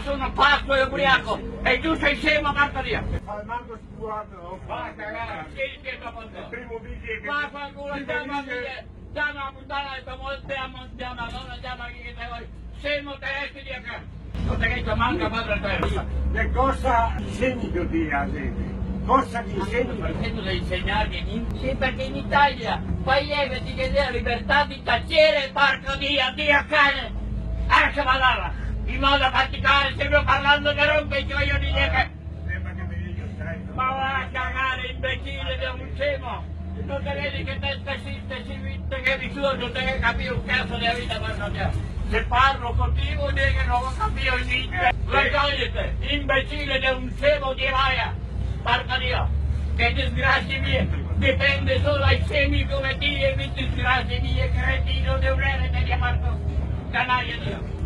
sono pazzo e ubriaco e tu sei scemo, porca via. Manco spurato, Va a cagare, schiedi dietro a il primo video che... ma fa culo, andiamo a puntare, andiamo non andiamo a chi che te vuoi. Scemo te esci di acá. Non te che ti manca padre te. Che cosa insegni tu a gente? Cosa ti insegni? Perché tu devi insegnarmi? Sì, perché in Italia paese ti chiede la libertà di tacere, porco Dio cane! Ecco malala! In modo da praticare, stiamo parlando che rompe i coglioni di che... Sembra che mi dica, stai... Ma va a cagare, imbecille di un scemo! Non te vedi che testa esiste, che vissuto, non te capisci un cazzo della vita, porco Dio! Se parlo contigo, vuol dire che non capisco niente! Vergognate, imbecille di un scemo di vaia! Porca Dio! Che disgrazie mie! Dipende solo dai semi come Dio e mi disgrazie mie, cretino di un erede di amarto! Canaglia Dio!